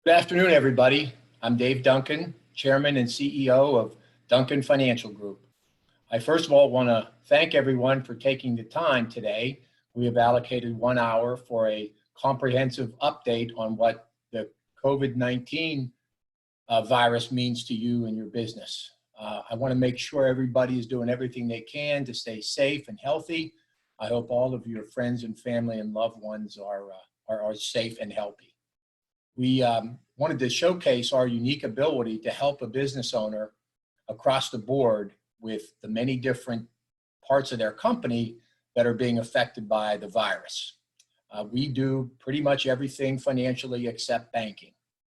Good afternoon, everybody. I'm Dave Duncan, Chairman and CEO of Duncan Financial Group. I first of all want to thank everyone for taking the time today. We have allocated 1 hour for a comprehensive update on what the COVID-19 virus means to you and your business. I want to make sure everybody is doing everything they can to stay safe and healthy. I hope all of your friends and family and loved ones are safe and healthy. We wanted to showcase our unique ability to help a business owner across the board with the many different parts of their company that are being affected by the virus. We do pretty much everything financially except banking.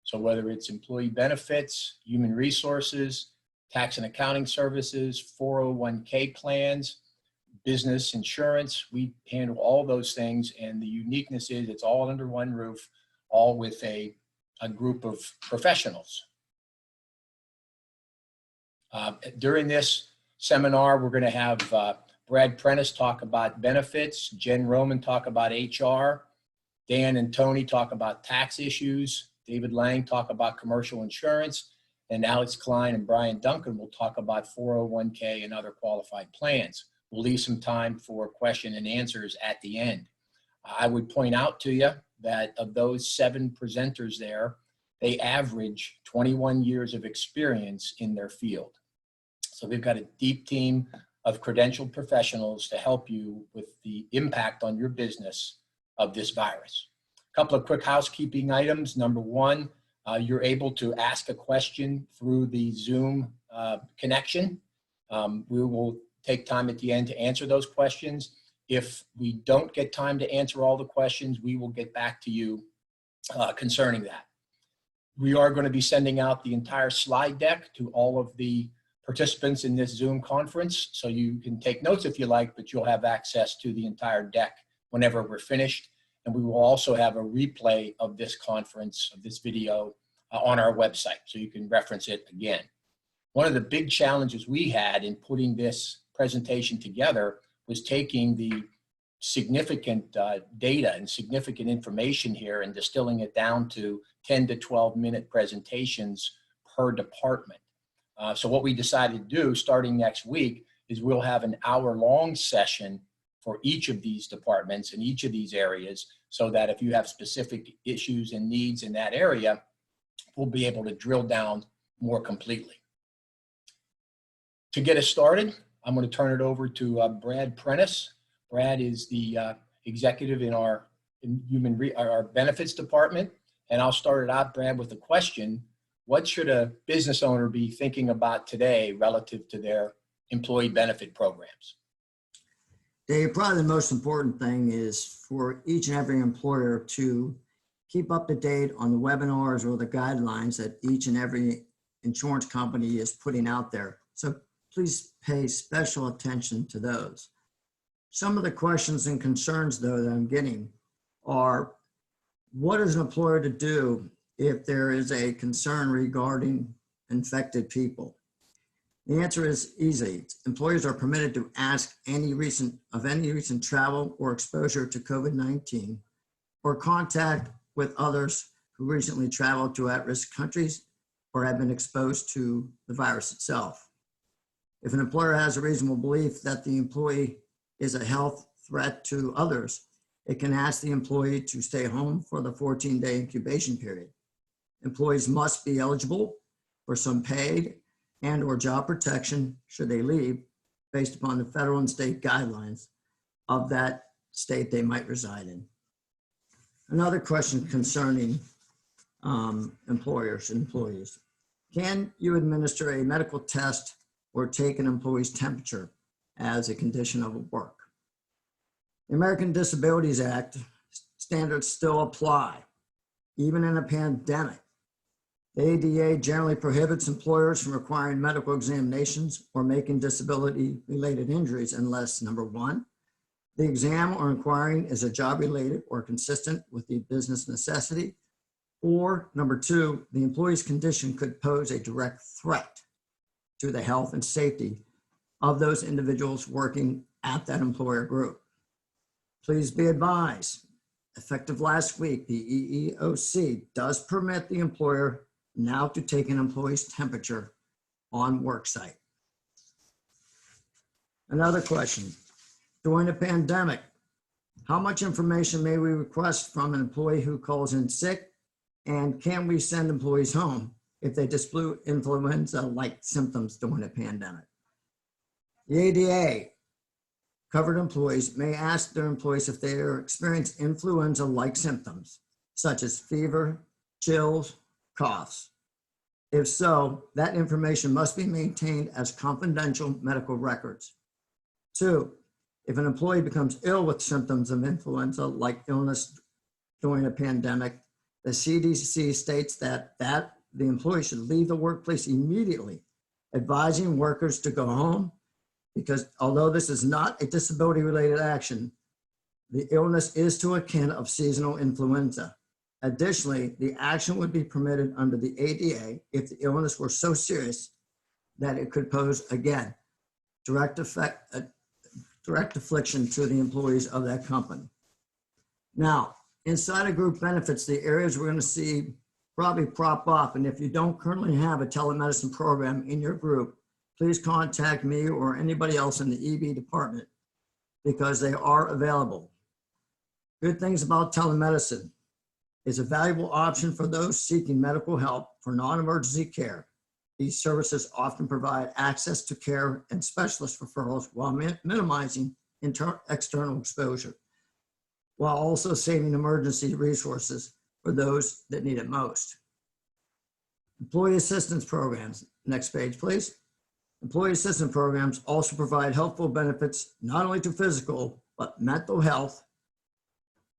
So whether it's employee benefits, human resources, tax and accounting services, 401k plans, business insurance, we handle all those things. And the uniqueness is it's all under one roof, all with a group of professionals. During this seminar, we're going to have Brad Prentice talk about benefits, Jen Roman talk about HR, Dan and Tony talk about tax issues, David Lang talk about commercial insurance, and Alex Klein and Brian Duncan will talk about 401k and other qualified plans. We'll leave some time for question and answers at the end. I would point out to you that of those 7 presenters there, they average 21 years of experience in their field. So we've got a deep team of credentialed professionals to help you with the impact on your business of this virus. A couple of quick housekeeping items. Number one, you're able to ask a question through the Zoom connection. We will take time at the end to answer those questions. If we don't get time to answer all the questions, we will get back to you concerning that. We are going to be sending out the entire slide deck to all of the participants in this Zoom conference. So you can take notes if you like, but you'll have access to the entire deck whenever we're finished. And we will also have a replay of this conference, of this video, on our website, so you can reference it again. One of the big challenges we had in putting this presentation together was taking the significant data and significant information here and distilling it down to 10 to 12 minute presentations per department. So what we decided to do starting next week is we'll have an hour-long session for each of these departments in each of these areas, so that if you have specific issues and needs in that area, we'll be able to drill down more completely. To get us started, I'm going to turn it over to Brad Prentice. Brad is the executive in our benefits department. And I'll start it out, Brad, with a question. What should a business owner be thinking about today relative to their employee benefit programs? Dave, probably the most important thing is for each and every employer to keep up to date on the webinars or the guidelines that each and every insurance company is putting out there. So please pay special attention to those. Some of the questions and concerns, though, that I'm getting are, what is an employer to do if there is a concern regarding infected people? The answer is easy. Employers are permitted to ask any recent travel or exposure to COVID-19 or contact with others who recently traveled to at-risk countries or have been exposed to the virus itself. If an employer has a reasonable belief that the employee is a health threat to others, it can ask the employee to stay home for the 14-day incubation period. Employees must be eligible for some paid and or job protection should they leave, based upon the federal and state guidelines of that state they might reside in. Another question concerning employers and employees. Can you administer a medical test or take an employee's temperature as a condition of work? The American Disabilities Act standards still apply, even in a pandemic. The ADA generally prohibits employers from requiring medical examinations or making disability-related injuries unless, number one, the exam or inquiring is a job-related or consistent with the business necessity, or number two, the employee's condition could pose a direct threat to the health and safety of those individuals working at that employer group. Please be advised, effective last week, the EEOC does permit the employer now to take an employee's temperature on work site. Another question, during the pandemic, how much information may we request from an employee who calls in sick, and can we send employees home if they display influenza-like symptoms during the pandemic? The ADA, covered employees may ask their employees if they are experiencing influenza-like symptoms, such as fever, chills, coughs. If so, that information must be maintained as confidential medical records. 2, if an employee becomes ill with symptoms of influenza-like illness during a pandemic, the CDC states that the employee should leave the workplace immediately, advising workers to go home, because although this is not a disability-related action, the illness is to akin of seasonal influenza. Additionally, the action would be permitted under the ADA if the illness were so serious that it could pose, again, direct affliction to the employees of that company. Now, inside of group benefits, the areas we're going to see probably prop up, and if you don't currently have a telemedicine program in your group, please contact me or anybody else in the EB department, because they are available. Good things about telemedicine: it's a valuable option for those seeking medical help for non-emergency care. These services often provide access to care and specialist referrals while minimizing external exposure, while also saving emergency resources for those that need it most. Employee assistance programs. Next page, please. Employee assistance programs also provide helpful benefits not only to physical, but mental health,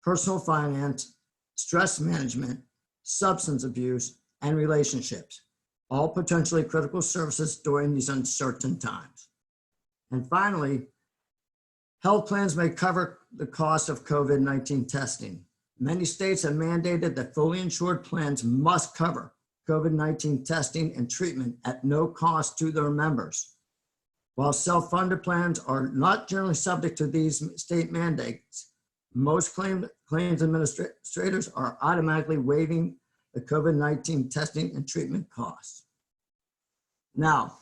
personal finance, stress management, substance abuse, and relationships, all potentially critical services during these uncertain times. And finally, health plans may cover the cost of COVID-19 testing. Many states have mandated that fully insured plans must cover COVID-19 testing and treatment at no cost to their members. While self-funded plans are not generally subject to these state mandates, most claims administrators are automatically waiving the COVID-19 testing and treatment costs. Now,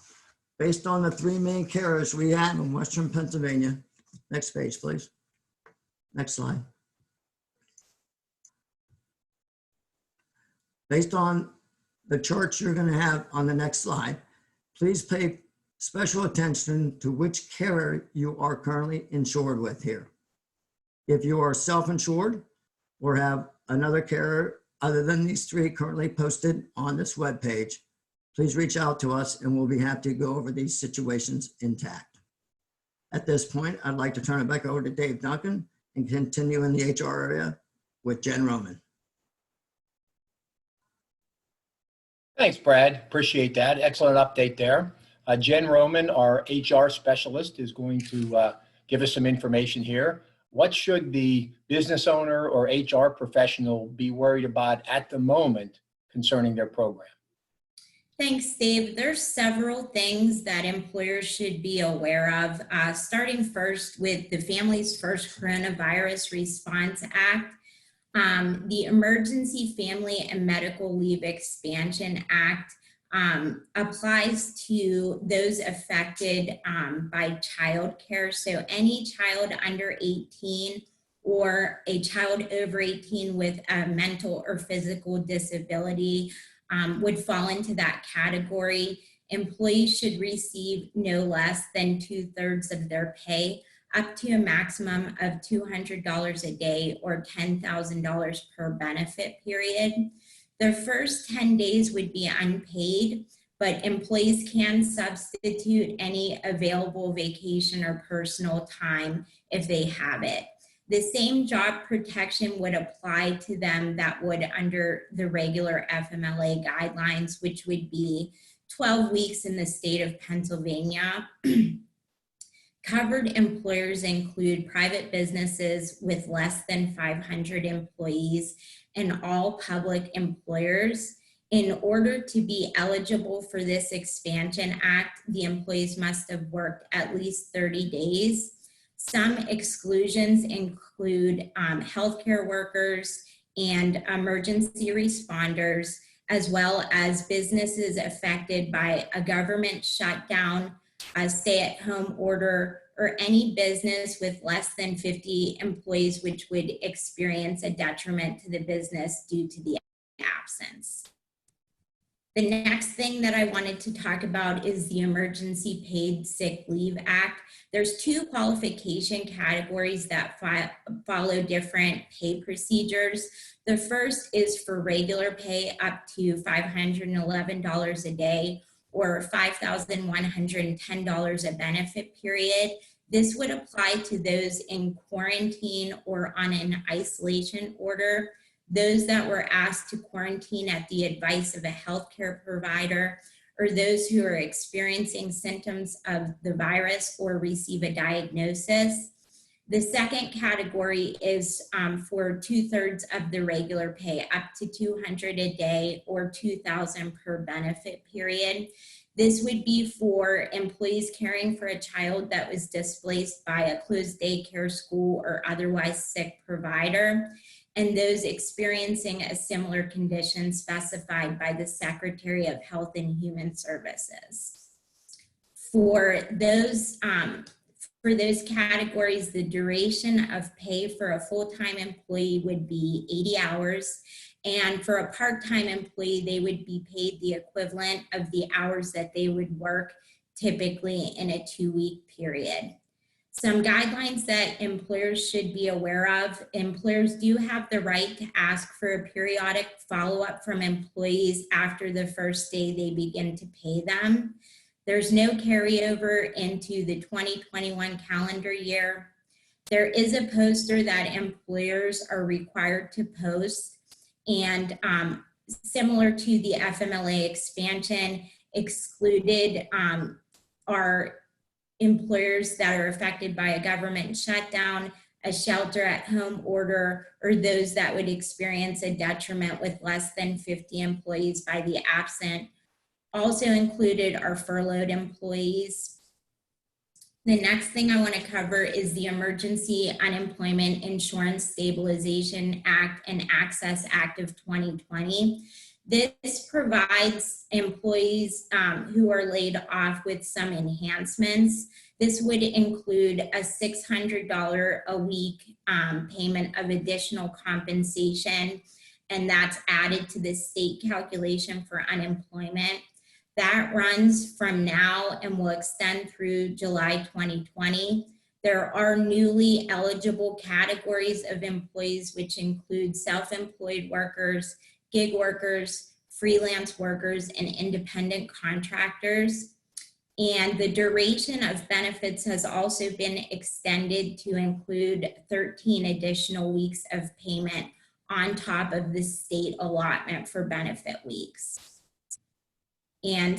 based on the 3 main carriers we have in Western Pennsylvania, next page, please. Next slide. Based on the charts you're going to have on the next slide, please pay special attention to which carrier you are currently insured with here. If you are self-insured or have another carrier other than these 3 currently posted on this webpage, please reach out to us and we'll be happy to go over these situations intact. At this point, I'd like to turn it back over to Dave Duncan and continue in the HR area with Jen Roman. Thanks, Brad. Appreciate that. Excellent update there. Jen Roman, our HR specialist, is going to give us some information here. What should the business owner or HR professional be worried about at the moment concerning their program? Thanks, Dave. There's several things that employers should be aware of, starting first with the Families First Coronavirus Response Act. The Emergency Family and Medical Leave Expansion Act applies to those affected by childcare. So any child under 18 or a child over 18 with a mental or physical disability would fall into that category. Employees should receive no less than 2/3 of their pay, up to a maximum of $200 a day or $10,000 per benefit period. The first 10 days would be unpaid, but employees can substitute any available vacation or personal time if they have it. The same job protection would apply to them that would under the regular FMLA guidelines, which would be 12 weeks in the state of Pennsylvania. Covered employers include private businesses with less than 500 employees and all public employers. In order to be eligible for this expansion act, the employees must have worked at least 30 days. Some exclusions include healthcare workers and emergency responders, as well as businesses affected by a government shutdown, a stay-at-home order, or any business with less than 50 employees, which would experience a detriment to the business due to the absence. The next thing that I wanted to talk about is the Emergency Paid Sick Leave Act. There's two qualification categories that follow different pay procedures. The first is for regular pay up to $511 a day or $5,110 a benefit period. This would apply to those in quarantine or on an isolation order, those that were asked to quarantine at the advice of a healthcare provider, or those who are experiencing symptoms of the virus or receive a diagnosis. The second category is for 2/3 of the regular pay, up to $200 a day or $2,000 per benefit period. This would be for employees caring for a child that was displaced by a closed daycare, school, or otherwise sick provider, and those experiencing a similar condition specified by the Secretary of Health and Human Services. For those categories, the duration of pay for a full-time employee would be 80 hours. And for a part-time employee, they would be paid the equivalent of the hours that they would work typically in a 2-week period. Some guidelines that employers should be aware of: employers do have the right to ask for a periodic follow-up from employees after the first day they begin to pay them. There's no carryover into the 2021 calendar year. There is a poster that employers are required to post, and similar to the FMLA expansion, excluded are employers that are affected by a government shutdown, a shelter-at-home order, or those that would experience a detriment with less than 50 employees by the absent. Also included are furloughed employees. The next thing I want to cover is the Emergency Unemployment Insurance Stabilization Act and Access Act of 2020. This provides employees who are laid off with some enhancements. This would include a $600 a week payment of additional compensation, and that's added to the state calculation for unemployment. That runs from now and will extend through July 2020. There are newly eligible categories of employees, which include self-employed workers, gig workers, freelance workers, and independent contractors. And the duration of benefits has also been extended to include 13 additional weeks of payment on top of the state allotment for benefit weeks. And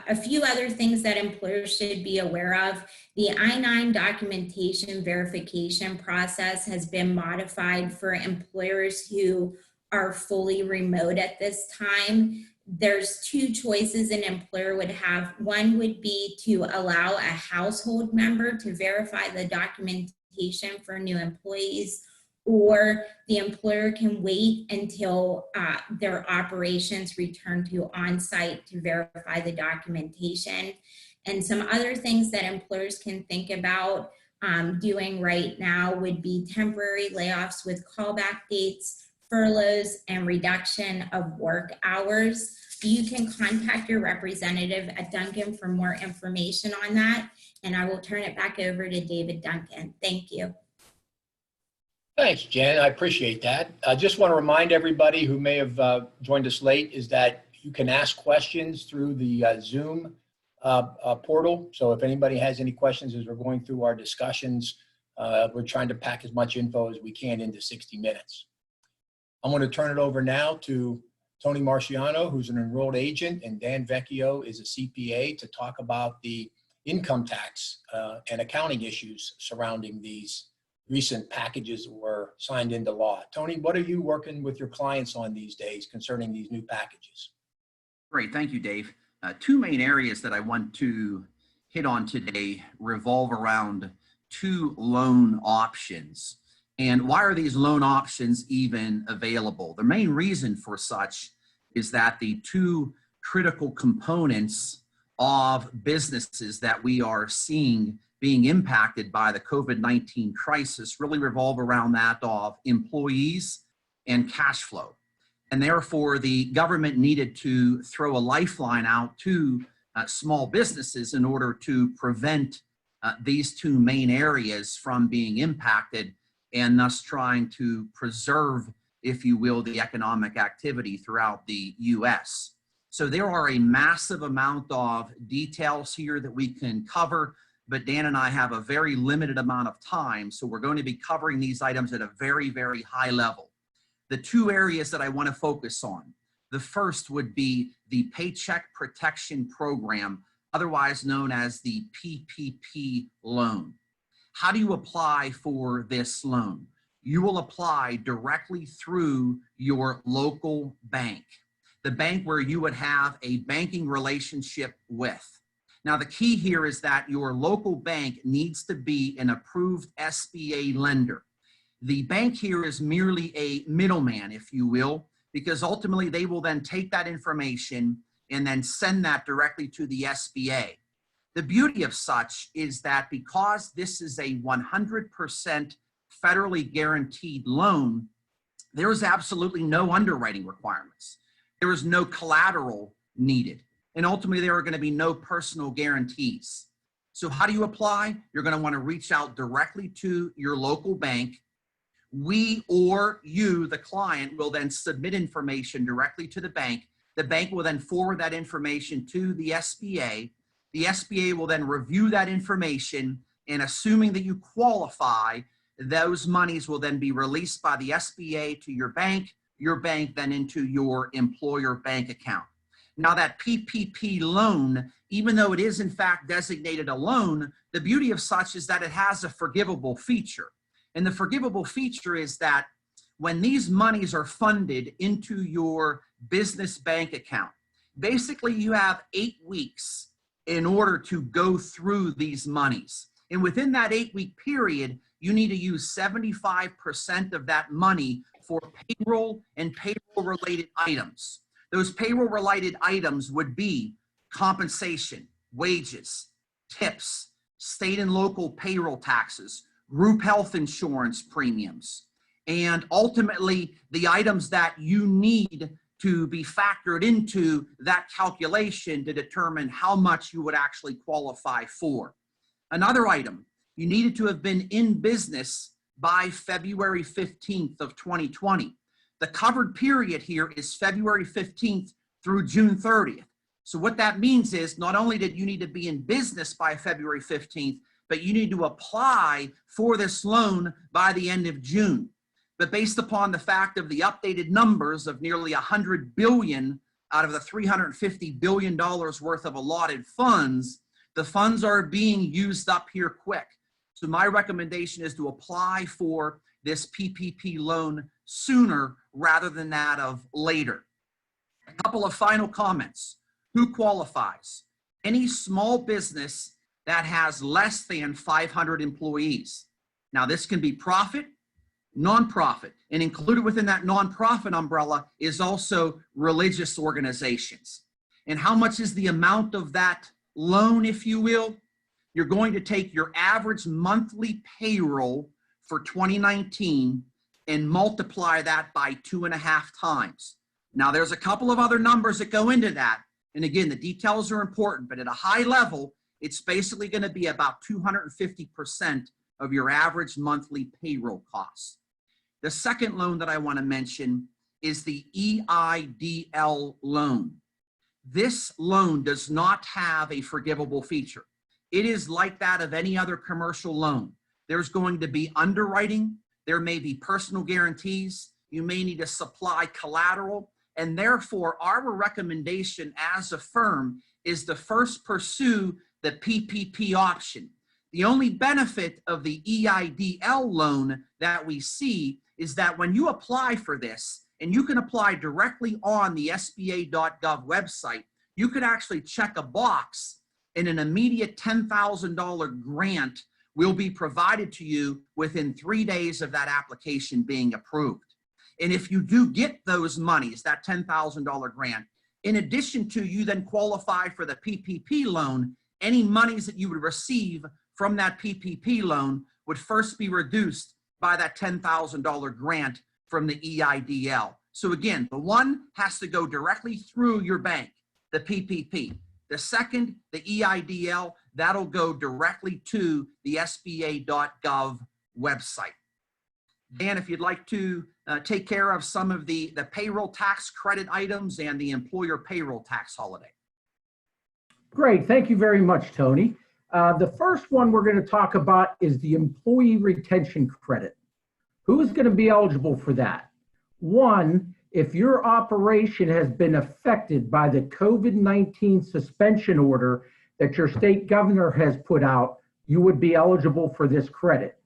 a few other things that employers should be aware of: the I-9 documentation verification process has been modified for employers who are fully remote at this time. There's two choices an employer would have. One would be to allow a household member to verify the documentation for new employees, or the employer can wait until their operations return to on-site to verify the documentation. And some other things that employers can think about doing right now would be temporary layoffs with callback dates, furloughs, and reduction of work hours. You can contact your representative at Duncan for more information on that, and I will turn it back over to David Duncan. Thank you. Thanks, Jen. I appreciate that. I just want to remind everybody who may have joined us late is that you can ask questions through the Zoom portal. So if anybody has any questions as we're going through our discussions, we're trying to pack as much info as we can into 60 minutes. I'm going to turn it over now to Tony Marciano, who's an enrolled agent, and Dan Vecchio is a CPA, to talk about the income tax and accounting issues surrounding these recent packages that were signed into law. Tony, what are you working with your clients on these days concerning these new packages? Great, thank you, Dave. Two main areas that I want to hit on today revolve around two loan options. And why are these loan options even available? The main reason for such is that the two critical components of businesses that we are seeing being impacted by the COVID-19 crisis really revolve around that of employees and cash flow. And therefore, the government needed to throw a lifeline out to small businesses in order to prevent these two main areas from being impacted, and thus trying to preserve, if you will, the economic activity throughout the U.S. So there are a massive amount of details here that we can cover, but Dan and I have a very limited amount of time, so we're going to be covering these items at a very, very high level. The two areas that I want to focus on, the first would be the Paycheck Protection Program, otherwise known as the PPP loan. How do you apply for this loan? You will apply directly through your local bank, the bank where you would have a banking relationship with. Now, the key here is that your local bank needs to be an approved SBA lender. The bank here is merely a middleman, if you will, because ultimately they will then take that information and then send that directly to the SBA. The beauty of such is that because this is a 100% federally guaranteed loan, there is absolutely no underwriting requirements. There is no collateral needed. And ultimately, there are going to be no personal guarantees. So how do you apply? You're going to want to reach out directly to your local bank. We or you, the client, will then submit information directly to the bank. The bank will then forward that information to the SBA. The SBA will then review that information, and assuming that you qualify, those monies will then be released by the SBA to your bank then into your employer bank account. Now, that PPP loan, even though it is in fact designated a loan, the beauty of such is that it has a forgivable feature. And the forgivable feature is that when these monies are funded into your business bank account, basically you have 8 weeks in order to go through these monies. And within that 8-week period, you need to use 75% of that money for payroll and payroll-related items. Those payroll-related items would be compensation, wages, tips, state and local payroll taxes, group health insurance premiums, and ultimately the items that you need to be factored into that calculation to determine how much you would actually qualify for. Another item, you needed to have been in business by February 15th of 2020. The covered period here is February 15th through June 30th. So what that means is not only did you need to be in business by February 15th, but you need to apply for this loan by the end of June. But based upon the fact of the updated numbers of nearly $100 billion out of the $350 billion worth of allotted funds, the funds are being used up here quick. So my recommendation is to apply for this PPP loan sooner rather than that of later. A couple of final comments. Who qualifies? Any small business that has less than 500 employees. Now, this can be profit, nonprofit, and included within that nonprofit umbrella is also religious organizations. And how much is the amount of that loan, if you will? You're going to take your average monthly payroll for 2019 and multiply that by 2.5 times. Now, there's a couple of other numbers that go into that. And again, the details are important, but at a high level, it's basically going to be about 250% of your average monthly payroll costs. The second loan that I want to mention is the EIDL loan. This loan does not have a forgivable feature. It is like that of any other commercial loan. There's going to be underwriting. There may be personal guarantees. You may need to supply collateral. And therefore, our recommendation as a firm is to first pursue the PPP option. The only benefit of the EIDL loan that we see is that when you apply for this, and you can apply directly on the SBA.gov website, you could actually check a box and an immediate $10,000 grant will be provided to you within 3 days of that application being approved. And if you do get those monies, that $10,000 grant, in addition to you then qualify for the PPP loan, any monies that you would receive from that PPP loan would first be reduced by that $10,000 grant from the EIDL. So again, the one has to go directly through your bank, the PPP. The second, the EIDL, that'll go directly to the SBA.gov website. Dan, if you'd like to take care of some of the payroll tax credit items and the employer payroll tax holiday. Great, thank you very much, Tony. The first one we're going to talk about is the employee retention credit. Who is going to be eligible for that? One, if your operation has been affected by the COVID-19 suspension order that your state governor has put out, you would be eligible for this credit.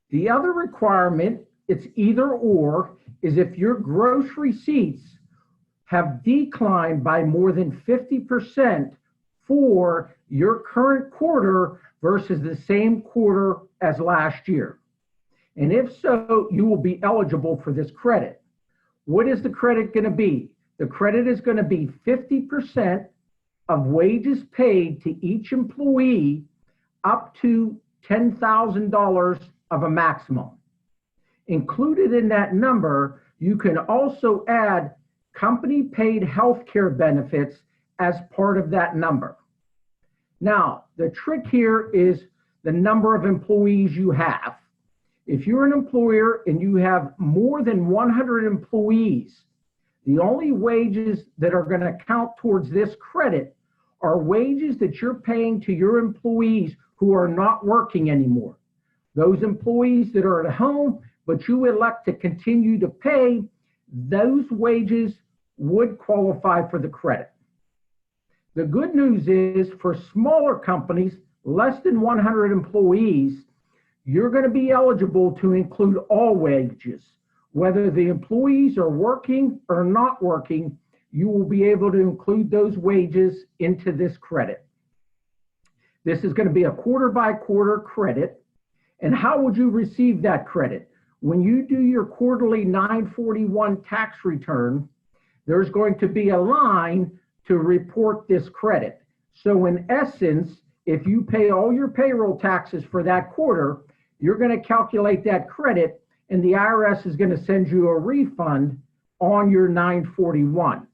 The other requirement, it's either or, is if your gross receipts have declined by more than 50% for your current quarter versus the same quarter as last year. And if so, you will be eligible for this credit. What is the credit going to be? The credit is going to be 50% of wages paid to each employee up to $10,000 of a maximum. Included in that number, you can also add company paid health care benefits as part of that number. Now, the trick here is the number of employees you have. If you're an employer and you have more than 100 employees, the only wages that are going to count towards this credit are wages that you're paying to your employees who are not working anymore. Those employees that are at home, but you elect to continue to pay, those wages would qualify for the credit. The good news is for smaller companies, less than 100 employees, you're going to be eligible to include all wages. Whether the employees are working or not working, you will be able to include those wages into this credit. This is going to be a quarter by quarter credit. And how would you receive that credit? When you do your quarterly 941 tax return, there's going to be a line to report this credit. So in essence, if you pay all your payroll taxes for that quarter, you're going to calculate that credit and the IRS is going to send you a refund on your 941.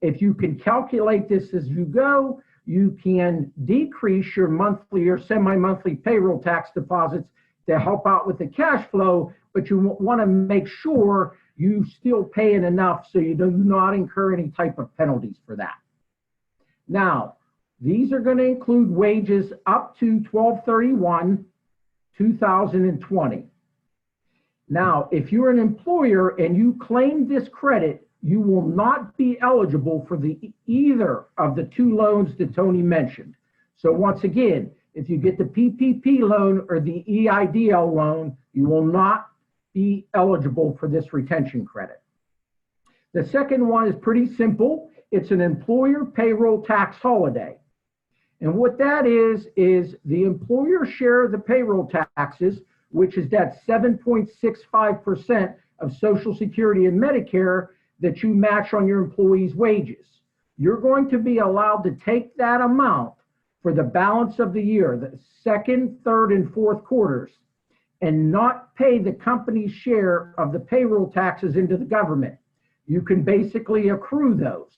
If you can calculate this as you go, you can decrease your monthly or semi-monthly payroll tax deposits to help out with the cash flow, but you want to make sure you still paying enough so you do not incur any type of penalties for that. Now, these are going to include wages up to 12/31/2020. Now, if you're an employer and you claim this credit, you will not be eligible for either of the two loans that Tony mentioned. So once again, if you get the PPP loan or the EIDL loan, you will not be eligible for this retention credit. The second one is pretty simple. It's an employer payroll tax holiday. And what that is the employer share of the payroll taxes, which is that 7.65% of Social Security and Medicare that you match on your employees' wages. You're going to be allowed to take that amount for the balance of the year, the second, third, and fourth quarters, and not pay the company's share of the payroll taxes into the government. You can basically accrue those.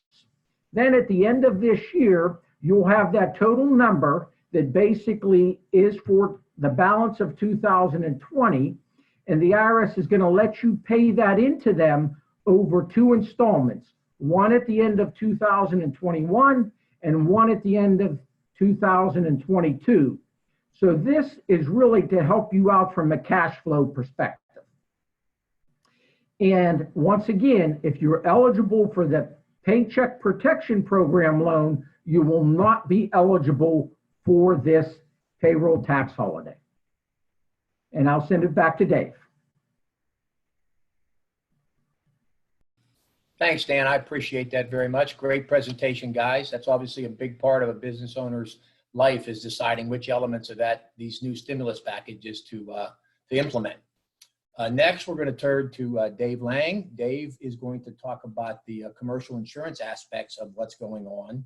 Then at the end of this year, you'll have that total number that basically is for the balance of 2020, and the IRS is going to let you pay that into them over two installments, one at the end of 2021 and one at the end of 2022. So this is really to help you out from a cash flow perspective. And once again, if you're eligible for the Paycheck Protection Program loan, you will not be eligible for this payroll tax holiday. And I'll send it back to Dave. Thanks, Dan. I appreciate that very much. Great presentation, guys. That's obviously a big part of a business owner's life is deciding which elements of these new stimulus packages to implement. Next, we're going to turn to Dave Lang. Dave is going to talk about the commercial insurance aspects of what's going on.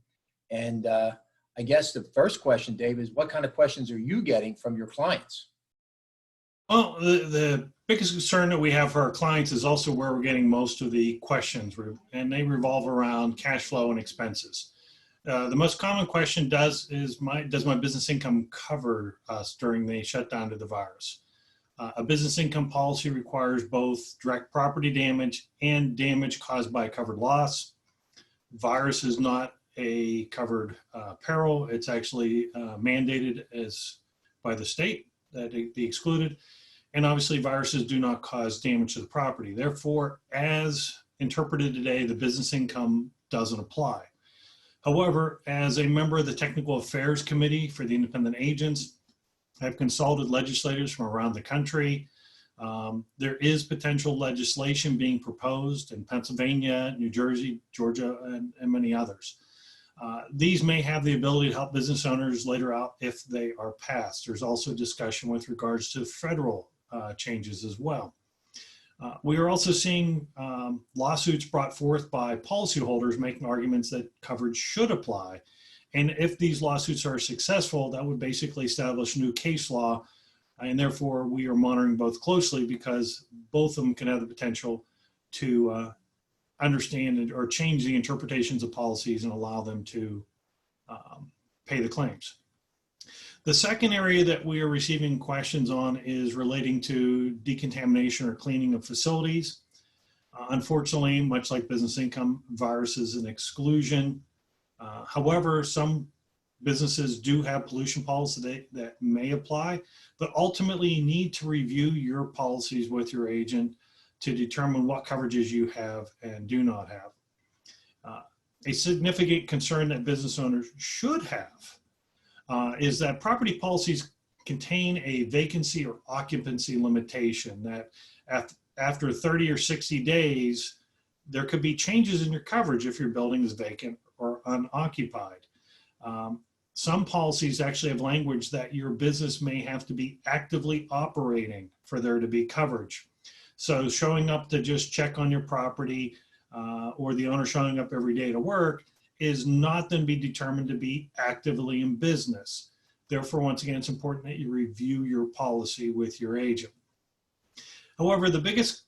And I guess the first question, Dave, is what kind of questions are you getting from your clients? Well, the biggest concern that we have for our clients is also where we're getting most of the questions, and they revolve around cash flow and expenses. The most common question does my business income cover us during the shutdown to the virus? A business income policy requires both direct property damage and damage caused by a covered loss. Virus is not a covered peril. It's actually mandated by the state that it be excluded. And obviously viruses do not cause damage to the property. Therefore, as interpreted today, the business income doesn't apply. However, as a member of the Technical Affairs Committee for the Independent Agents, I've consulted legislators from around the country. There is potential legislation being proposed in Pennsylvania, New Jersey, Georgia, and many others. These may have the ability to help business owners later out if they are passed. There's also discussion with regards to federal changes as well. We are also seeing lawsuits brought forth by policyholders making arguments that coverage should apply. And if these lawsuits are successful, that would basically establish new case law. And therefore, we are monitoring both closely because both of them can have the potential to understand or change the interpretations of policies and allow them to pay the claims. The second area that we are receiving questions on is relating to decontamination or cleaning of facilities. Unfortunately, much like business income, virus is an exclusion. However, some businesses do have pollution policies that may apply, but ultimately you need to review your policies with your agent to determine what coverages you have and do not have. A significant concern that business owners should have is that property policies contain a vacancy or occupancy limitation that after 30 or 60 days, there could be changes in your coverage if your building is vacant or unoccupied. Some policies actually have language that your business may have to be actively operating for there to be coverage. So showing up to just check on your property or the owner showing up every day to work is not then be determined to be actively in business. Therefore, once again, it's important that you review your policy with your agent. However, the biggest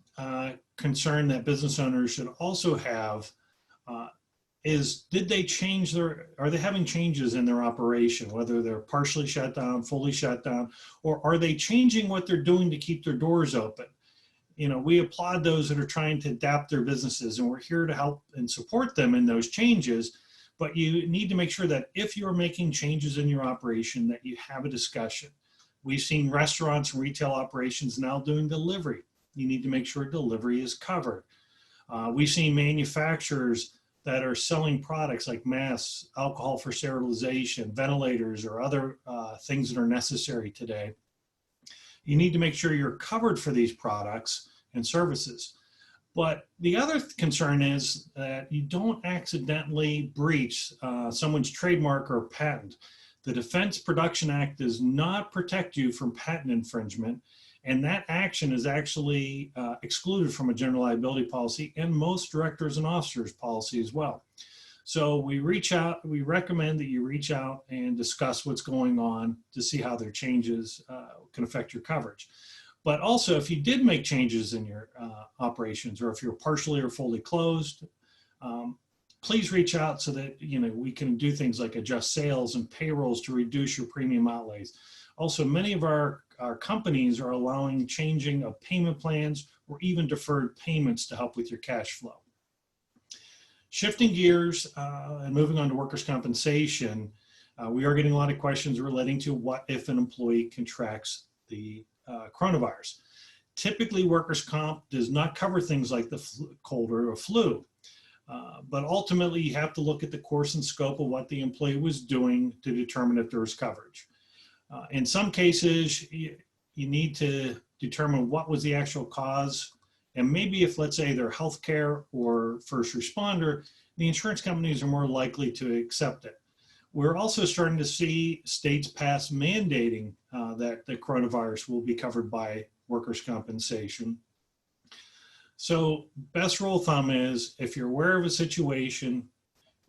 concern that business owners should also have is are they having changes in their operation, whether they're partially shut down, fully shut down, or are they changing what they're doing to keep their doors open? You know, we applaud those that are trying to adapt their businesses, and we're here to help and support them in those changes. But you need to make sure that if you're making changes in your operation, that you have a discussion. We've seen restaurants and retail operations now doing delivery. You need to make sure delivery is covered. We've seen manufacturers that are selling products like masks, alcohol for sterilization, ventilators, or other things that are necessary today. You need to make sure you're covered for these products and services. But the other concern is that you don't accidentally breach someone's trademark or patent. The Defense Production Act does not protect you from patent infringement, and that action is actually excluded from a general liability policy and most directors and officers policy as well. So we recommend that you reach out and discuss what's going on to see how their changes can affect your coverage. But also, if you did make changes in your operations, or if you're partially or fully closed, please reach out so that we can do things like adjust sales and payrolls to reduce your premium outlays. Also, many of our companies are allowing changing of payment plans or even deferred payments to help with your cash flow. Shifting gears and moving on to workers' compensation, we are getting a lot of questions relating to what if an employee contracts the coronavirus. Typically, workers' comp does not cover things like the cold or flu, but ultimately you have to look at the course and scope of what the employee was doing to determine if there was coverage. In some cases, you need to determine what was the actual cause. And maybe if, let's say, they're healthcare or first responder, the insurance companies are more likely to accept it. We're also starting to see states pass mandating that the coronavirus will be covered by workers' compensation. So best rule of thumb is if you're aware of a situation,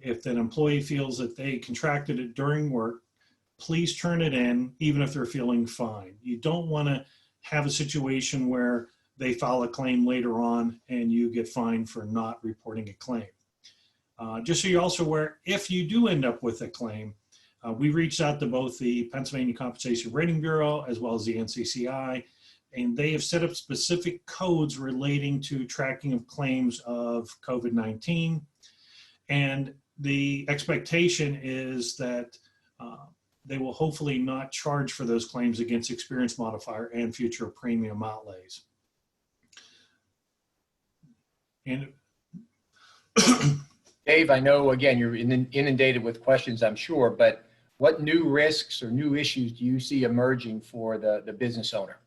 if an employee feels that they contracted it during work, please turn it in, even if they're feeling fine. You don't want to have a situation where they file a claim later on and you get fined for not reporting a claim. Just so you're also aware, if you do end up with a claim, we reached out to both the Pennsylvania Compensation Rating Bureau as well as the NCCI, and they have set up specific codes relating to tracking of claims of COVID-19. And the expectation is that they will hopefully not charge for those claims against experience modifier and future premium outlays. And Dave, I know, again, you're inundated with questions, I'm sure, but what new risks or new issues do you see emerging for the business owner?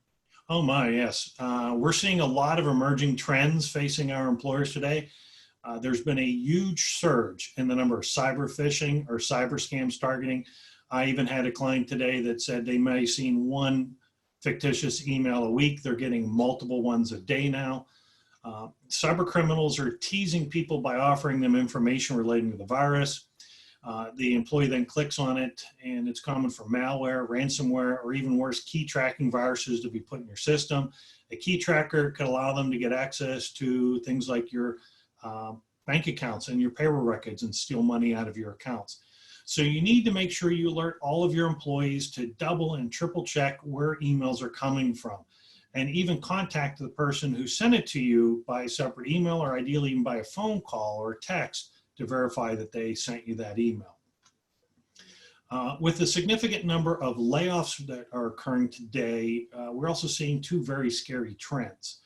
oh my, yes. We're seeing a lot of emerging trends facing our employers today. There's been a huge surge in the number of cyber phishing or cyber scams targeting. I even had a client today that said they may have seen one fictitious email a week. They're getting multiple ones a day now. Cyber criminals are teasing people by offering them information relating to the virus. The employee then clicks on it, and it's common for malware, ransomware, or even worse, key tracking viruses to be put in your system. A key tracker could allow them to get access to things like your bank accounts and your payroll records and steal money out of your accounts. So you need to make sure you alert all of your employees to double and triple check where emails are coming from, and even contact the person who sent it to you by a separate email, or ideally even by a phone call or text to verify that they sent you that email. With the significant number of layoffs that are occurring today, we're also seeing two very scary trends.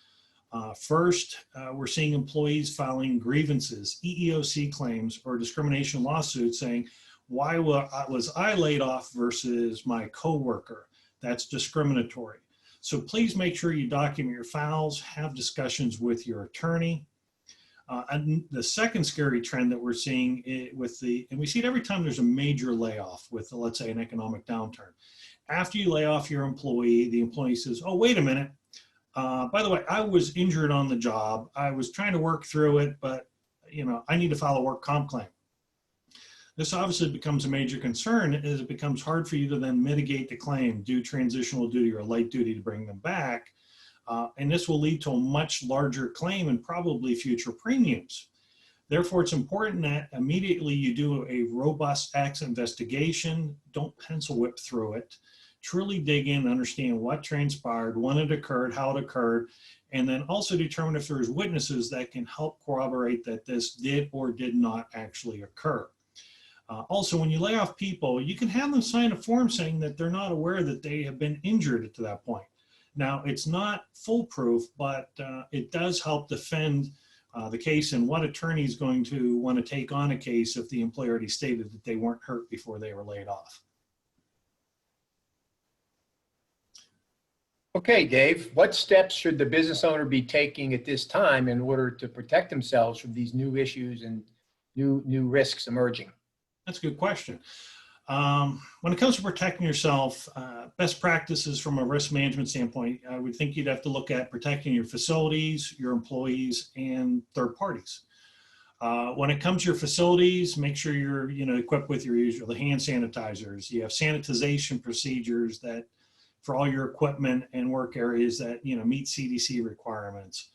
First, we're seeing employees filing grievances, EEOC claims, or discrimination lawsuits saying, why was I laid off versus my coworker? That's discriminatory. So please make sure you document your files, have discussions with your attorney. And the second scary trend that we're seeing and we see it every time there's a major layoff with, let's say, an economic downturn. After you lay off your employee, the employee says, oh, wait a minute. By the way, I was injured on the job. I was trying to work through it, but I need to file a work comp claim. This obviously becomes a major concern as it becomes hard for you to then mitigate the claim, do transitional duty or light duty to bring them back. And this will lead to a much larger claim and probably future premiums. Therefore, it's important that immediately you do a robust acts investigation. Don't pencil whip through it. Truly dig in, understand what transpired, when it occurred, how it occurred, and then also determine if there's witnesses that can help corroborate that this did or did not actually occur. Also, when you lay off people, you can have them sign a form saying that they're not aware that they have been injured to that point. Now, it's not foolproof, but it does help defend the case, and what attorney is going to want to take on a case if the employer already stated that they weren't hurt before they were laid off. Okay, Dave, what steps should the business owner be taking at this time in order to protect themselves from these new issues and new risks emerging? That's a good question. When it comes to protecting yourself, best practices from a risk management standpoint, I would think you'd have to look at protecting your facilities, your employees, and third parties. When it comes to your facilities, make sure you're equipped with your usual hand sanitizers. You have sanitization procedures that for all your equipment and work areas that meet CDC requirements.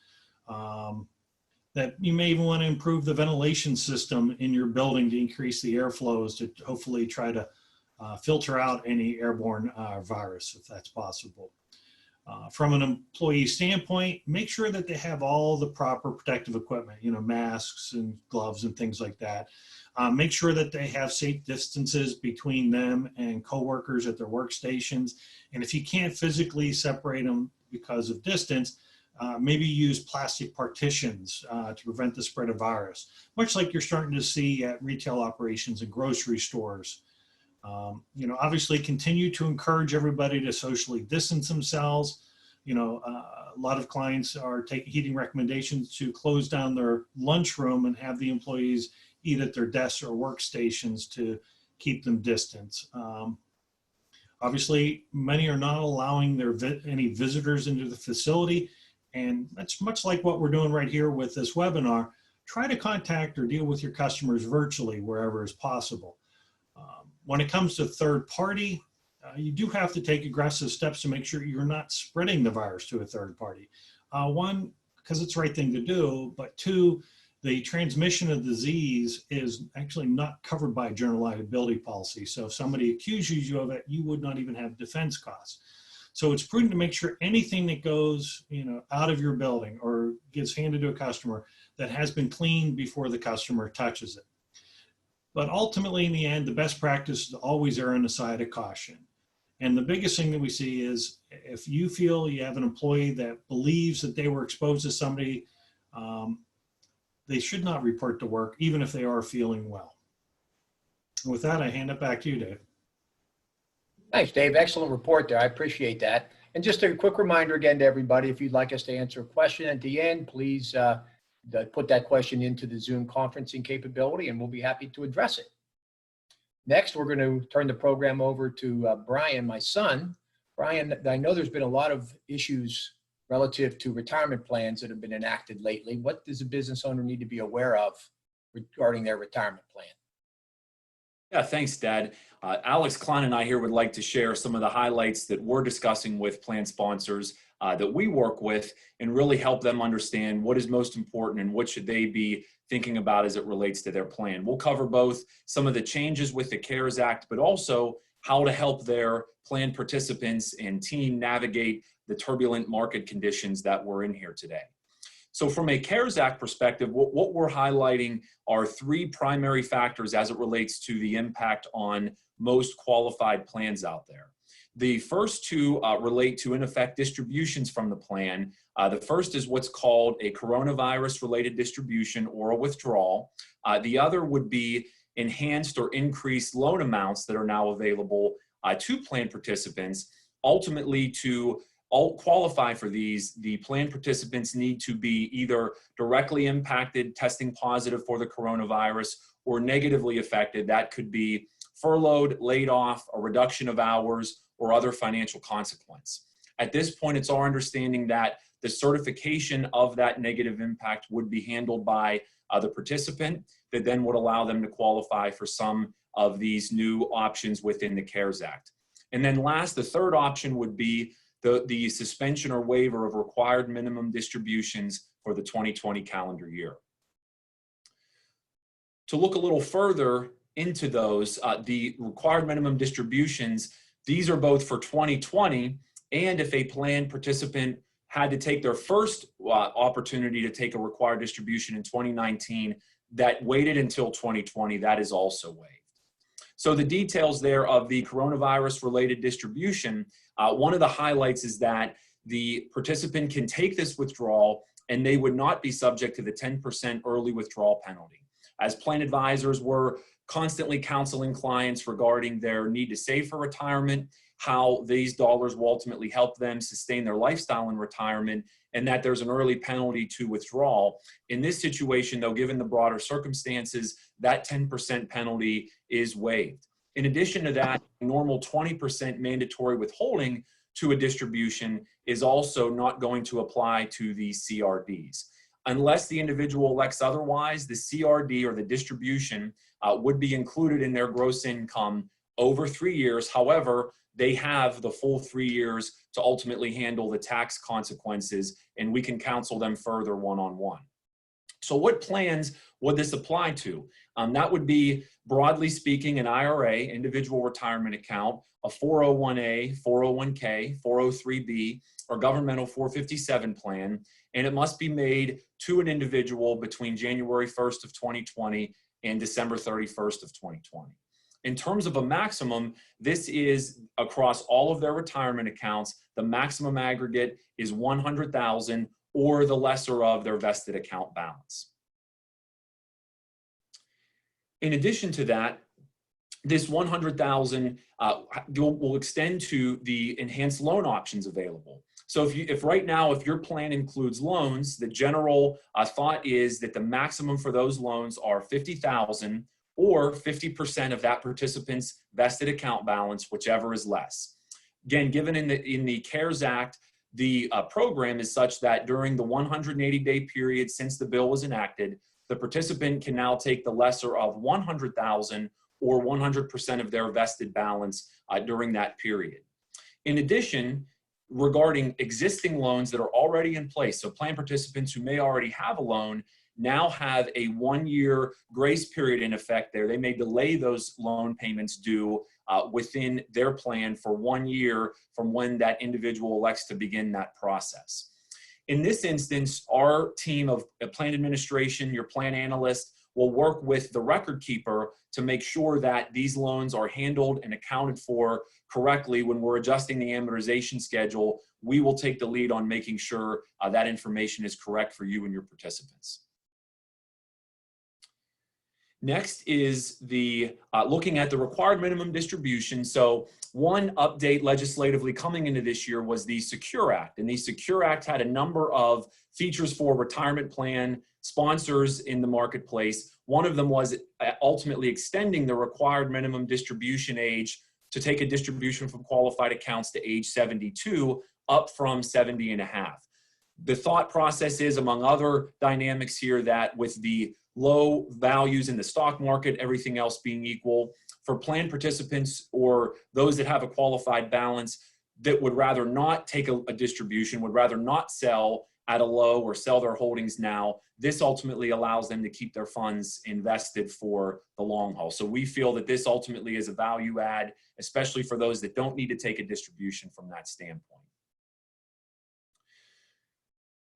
That you may even want to improve the ventilation system in your building to increase the airflows to hopefully try to filter out any airborne virus if that's possible. From an employee standpoint, make sure that they have all the proper protective equipment, masks and gloves and things like that. Make sure that they have safe distances between them and coworkers at their workstations. And if you can't physically separate them because of distance, maybe use plastic partitions to prevent the spread of virus, much like you're starting to see at retail operations and grocery stores. Obviously continue to encourage everybody to socially distance themselves. A lot of clients are heeding recommendations to close down their lunchroom and have the employees eat at their desks or workstations to keep them distant. Obviously, many are not allowing any visitors into the facility, and that's much like what we're doing right here with this webinar. Try to contact or deal with your customers virtually wherever is possible. When it comes to third party, you do have to take aggressive steps to make sure you're not spreading the virus to a third party. One, because it's the right thing to do, but two, the transmission of disease is actually not covered by general liability policy. So if somebody accuses you of it, you would not even have defense costs. So it's prudent to make sure anything that goes, out of your building or gets handed to a customer that has been cleaned before the customer touches it. But ultimately, in the end, the best practice is to always err on the side of caution. And the biggest thing that we see is if you feel you have an employee that believes that they were exposed to somebody, they should not report to work, even if they are feeling well. And with that, I hand it back to you, Dave. Thanks, Dave. Excellent report there. I appreciate that. And just a quick reminder again to everybody, if you'd like us to answer a question at the end, please put that question into the Zoom conferencing capability and we'll be happy to address it. Next, we're going to turn the program over to Brian, my son. Brian, I know there's been a lot of issues relative to retirement plans that have been enacted lately. What does a business owner need to be aware of regarding their retirement plan? Yeah, thanks, Dad. Alex Klein and I here would like to share some of the highlights that we're discussing with plan sponsors that we work with and really help them understand what is most important and what should they be thinking about as it relates to their plan. We'll cover both some of the changes with the CARES Act, but also how to help their plan participants and team navigate the turbulent market conditions that we're in here today. So from a CARES Act perspective, what we're highlighting are three primary factors as it relates to the impact on most qualified plans out there. The first two relate to, in effect, distributions from the plan. The first is what's called a coronavirus-related distribution or a withdrawal. The other would be enhanced or increased loan amounts that are now available to plan participants. Ultimately, to qualify for these, the plan participants need to be either directly impacted, testing positive for the coronavirus, or negatively affected. That could be furloughed, laid off, a reduction of hours, or other financial consequence. At this point, it's our understanding that the certification of that negative impact would be handled by the participant that then would allow them to qualify for some of these new options within the CARES Act. And then last, the third option would be the suspension or waiver of required minimum distributions for the 2020 calendar year. To look a little further into those, the required minimum distributions, these are both for 2020, and if a plan participant had to take their first opportunity to take a required distribution in 2019 that waited until 2020, that is also waived. So the details there of the coronavirus-related distribution, one of the highlights is that the participant can take this withdrawal and they would not be subject to the 10% early withdrawal penalty. As plan advisors, we're constantly counseling clients regarding their need to save for retirement, how these dollars will ultimately help them sustain their lifestyle in retirement, and that there's an early penalty to withdrawal. In this situation, though, given the broader circumstances, that 10% penalty is waived. In addition to that, normal 20% mandatory withholding to a distribution is also not going to apply to the CRDs. Unless the individual elects otherwise, the CRD or the distribution would be included in their gross income over 3 years. However, they have the full 3 years to ultimately handle the tax consequences, and we can counsel them further one-on-one. So what plans would this apply to? That would be, broadly speaking, an IRA, individual retirement account, a 401A, 401K, 403B, or governmental 457 plan, and it must be made to an individual between January 1st of 2020 and December 31st of 2020. In terms of a maximum, this is across all of their retirement accounts. The maximum aggregate is $100,000 or the lesser of their vested account balance. In addition to that, this $100,000 will extend to the enhanced loan options available. So if right now, if your plan includes loans, the general thought is that the maximum for those loans are $50,000 or 50% of that participant's vested account balance, whichever is less. Again, given in the CARES Act, the program is such that during the 180-day period since the bill was enacted, the participant can now take the lesser of $100,000 or 100% of their vested balance during that period. In addition, regarding existing loans that are already in place, so plan participants who may already have a loan now have a 1-year grace period in effect there. They may delay those loan payments due within their plan for 1 year from when that individual elects to begin that process. In this instance, our team of plan administration, your plan analyst, will work with the record keeper to make sure that these loans are handled and accounted for correctly. When we're adjusting the amortization schedule, we will take the lead on making sure that information is correct for you and your participants. Next is the looking at the required minimum distribution. So one update legislatively coming into this year was the Secure Act. And the Secure Act had a number of features for retirement plan sponsors in the marketplace. One of them was ultimately extending the required minimum distribution age to take a distribution from qualified accounts to age 72 up from 70 and a half. The thought process is, among other dynamics here, that with the low values in the stock market, everything else being equal, for plan participants or those that have a qualified balance that would rather not take a distribution, would rather not sell at a low or sell their holdings now, this ultimately allows them to keep their funds invested for the long haul. So we feel that this ultimately is a value add, especially for those that don't need to take a distribution from that standpoint.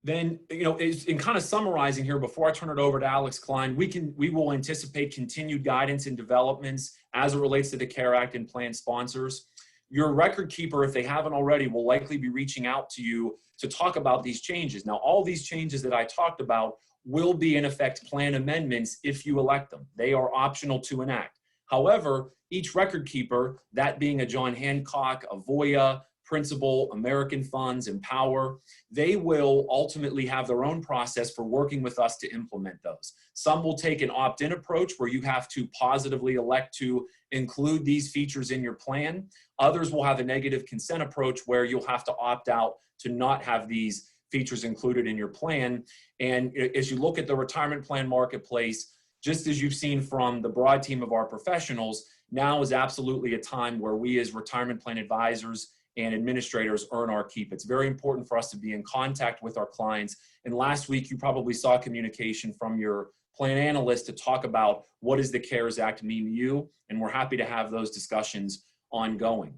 Then, in kind of summarizing here, before I turn it over to Alex Klein, we will anticipate continued guidance and developments as it relates to the CARE Act and plan sponsors. Your record keeper, if they haven't already, will likely be reaching out to you to talk about these changes. Now, all these changes that I talked about will be in effect plan amendments if you elect them. They are optional to enact. However, each record keeper, that being a John Hancock, a Voya, Principal, American Funds, Empower, they will ultimately have their own process for working with us to implement those. Some will take an opt-in approach where you have to positively elect to include these features in your plan. Others will have a negative consent approach where you'll have to opt out to not have these features included in your plan. And as you look at the retirement plan marketplace, just as you've seen from the broad team of our professionals, now is absolutely a time where we as retirement plan advisors and administrators earn our keep. It's very important for us to be in contact with our clients. And last week, you probably saw communication from your plan analyst to talk about what does the CARES Act mean to you, and we're happy to have those discussions ongoing.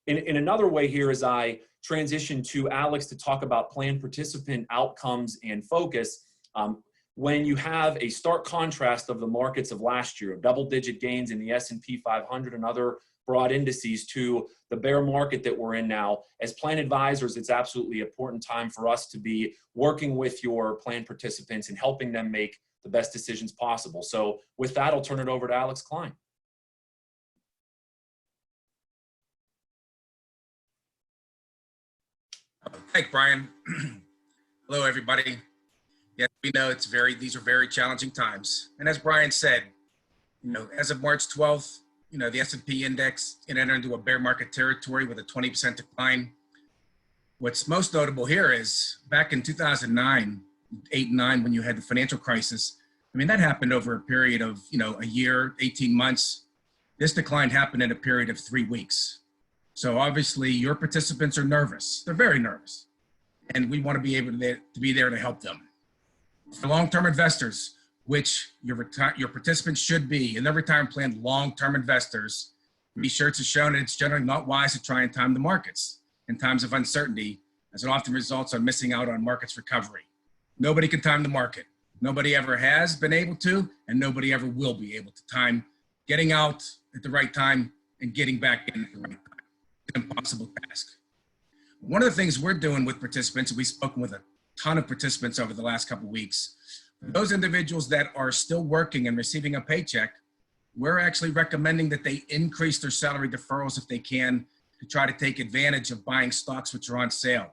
In another way here, as I transition to Alex to talk about plan participant outcomes and focus, when you have a stark contrast of the markets of last year, of double-digit gains in the S&P 500 and other broad indices to the bear market that we're in now, as plan advisors, it's absolutely important time for us to be working with your plan participants and helping them make the best decisions possible. So with that, I'll turn it over to Alex Klein. Thanks, Brian. Hello, everybody. Yes, we know these are very challenging times. And as Brian said, as of March 12th, the S&P index entered into a bear market territory with a 20% decline. What's most notable here is back in 2009, 8 and 9, when you had the financial crisis, that happened over a period of, a year, 18 months. This decline happened in a period of 3 weeks. So obviously your participants are nervous. They're very nervous. And we want to be able to be there to help them. For long-term investors, which your participants should be in their retirement plan, long-term investors, research has shown that it's generally not wise to try and time the markets in times of uncertainty, as it often results in missing out on markets recovery. Nobody can time the market. Nobody ever has been able to, and nobody ever will be able to time getting out at the right time and getting back in at the right time. It's an impossible task. One of the things we're doing with participants, and we've spoken with a ton of participants over the last couple of weeks, those individuals that are still working and receiving a paycheck, we're actually recommending that they increase their salary deferrals if they can to try to take advantage of buying stocks which are on sale.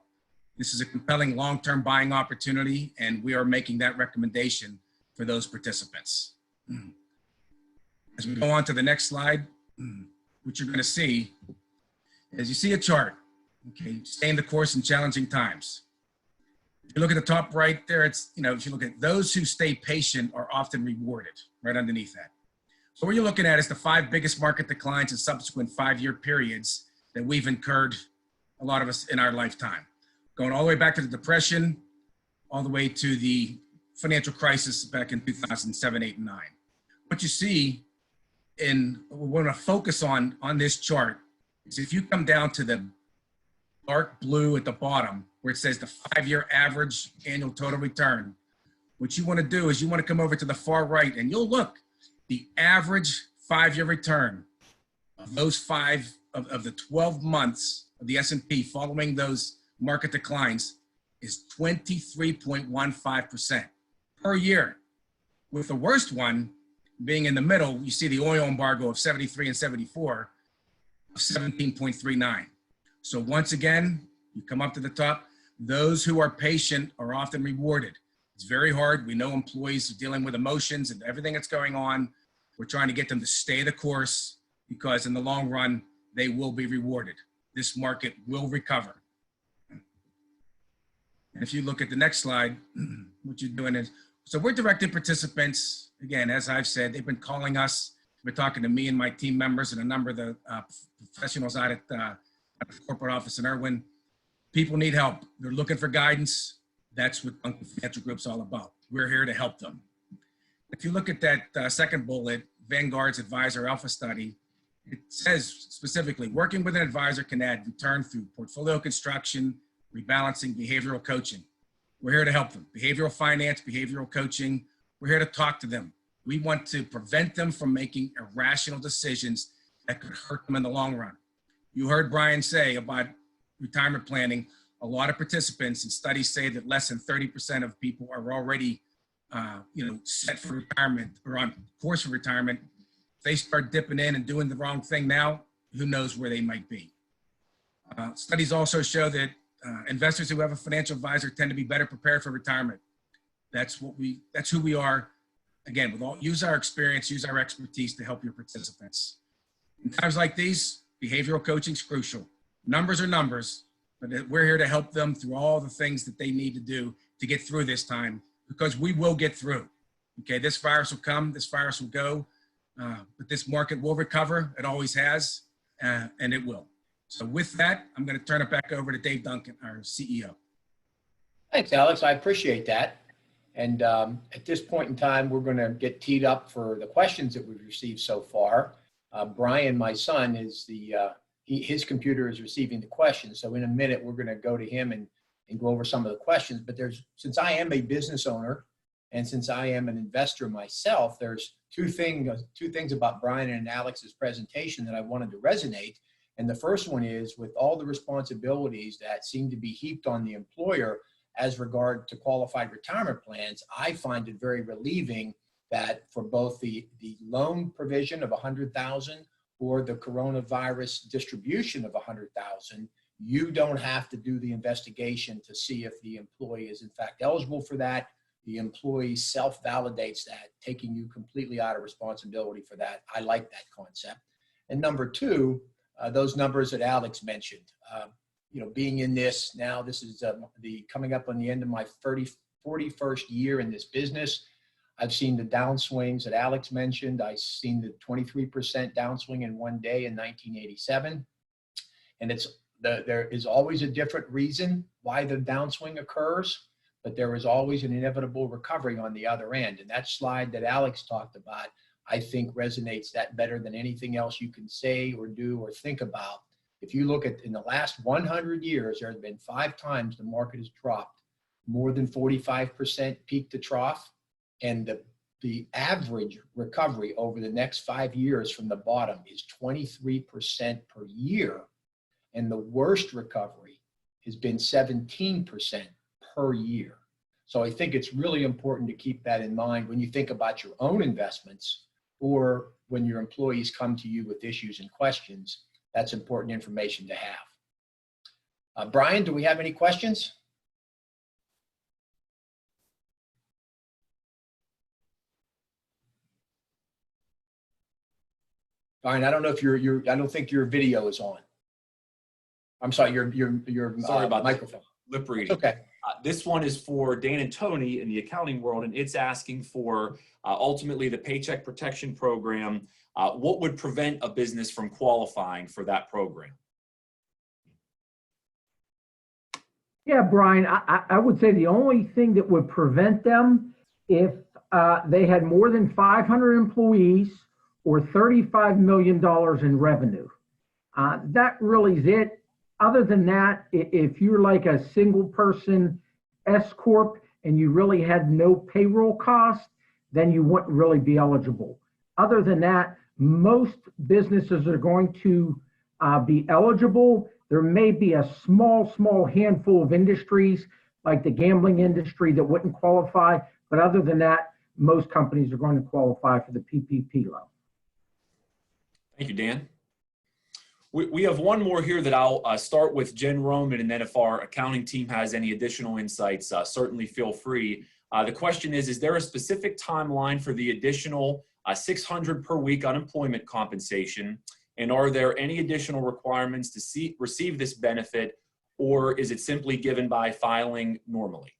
This is a compelling long-term buying opportunity, and we are making that recommendation for those participants. As we go on to the next slide, what you're going to see is you see a chart, okay, staying the course in challenging times. If you look at the top right there, it's, you know, if you look at those who stay patient are often rewarded right underneath that. So what you're looking at is the 5 biggest market declines in subsequent 5-year periods that we've incurred, a lot of us in our lifetime, going all the way back to the Depression, all the way to the financial crisis back in 2007, 8, and 9. What you see, and we want to focus on this chart, is if you come down to the dark blue at the bottom, where it says the 5-year average annual total return, what you want to do is you want to come over to the far right, and you'll look, the average 5-year return of those of the 12 months of the S&P following those market declines is 23.15% per year. With the worst one being in the middle, you see the oil embargo of 73 and 74 of 17.39. So once again, you come up to the top, those who are patient are often rewarded. It's very hard. We know employees are dealing with emotions and everything that's going on. We're trying to get them to stay the course because in the long run, they will be rewarded. This market will recover. And if you look at the next slide, what you're doing is, so we're directed participants. Again, as I've said, they've been calling us. They've been talking to me and my team members and a number of the professionals out at the corporate office in Irwin. People need help. They're looking for guidance. That's what Duncan Financial Group's all about. We're here to help them. If you look at that second bullet, Vanguard's Advisor Alpha Study, it says specifically, working with an advisor can add return through portfolio construction, rebalancing, behavioral coaching. We're here to help them. Behavioral finance, behavioral coaching. We're here to talk to them. We want to prevent them from making irrational decisions that could hurt them in the long run. You heard Brian say about retirement planning. A lot of participants and studies say that less than 30% of people are already set for retirement or on course for retirement. If they start dipping in and doing the wrong thing now, who knows where they might be. Studies also show that investors who have a financial advisor tend to be better prepared for retirement. That's who we are. Again, use our experience, use our expertise to help your participants. In times like these, behavioral coaching is crucial. Numbers are numbers, but we're here to help them through all the things that they need to do to get through this time, because we will get through. Okay, this virus will come, this virus will go, but this market will recover. It always has, and it will. So with that, I'm going to turn it back over to Dave Duncan, our CEO. Thanks, Alex. I appreciate that. And at this point in time, we're going to get teed up for the questions that we've received so far. Brian, my son, is his computer is receiving the questions. So in a minute, we're going to go to him and go over some of the questions. But since I am a business owner and since I am an investor myself, there's two things about Brian and Alex's presentation that I wanted to resonate. And the first one is, with all the responsibilities that seem to be heaped on the employer as regard to qualified retirement plans, I find it very relieving that for both the loan provision of $100,000 or the coronavirus distribution of $100,000, you don't have to do the investigation to see if the employee is in fact eligible for that. The employee self-validates that, taking you completely out of responsibility for that. I like that concept. And number two, those numbers that Alex mentioned, being in this now, this is coming up on the end of my 41st year in this business. I've seen the downswings that Alex mentioned. I've seen the 23% downswing in one day in 1987. And there is always a different reason why the downswing occurs, but there is always an inevitable recovery on the other end. And that slide that Alex talked about, I think resonates that better than anything else you can say or do or think about. If you look at in the last 100 years, there have been 5 times the market has dropped more than 45% peak to trough. And the average recovery over the next 5 years from the bottom is 23% per year. And the worst recovery has been 17% per year. So I think it's really important to keep that in mind when you think about your own investments or when your employees come to you with issues and questions. That's important information to have. Brian, do we have any questions? Brian, I don't know if I don't think your video is on. I'm sorry, your Sorry about that. microphone. Lip reading. Okay. This one is for Dan and Tony in the accounting world, and it's asking for ultimately the Paycheck Protection Program. What would prevent a business from qualifying for that program? Yeah, Brian, I would say the only thing that would prevent them if they had more than 500 employees or $35 million in revenue. That really is it. Other than that, if you're like a single person S Corp and you really had no payroll cost, then you wouldn't really be eligible. Other than that, most businesses are going to be eligible. There may be a small handful of industries like the gambling industry that wouldn't qualify. But other than that, most companies are going to qualify for the PPP loan. Thank you, Dan. We have one more here that I'll start with Jen Roman, and then if our accounting team has any additional insights, certainly feel free. The question is there a specific timeline for the additional $600 per week unemployment compensation? And are there any additional requirements to receive this benefit, or is it simply given by filing normally?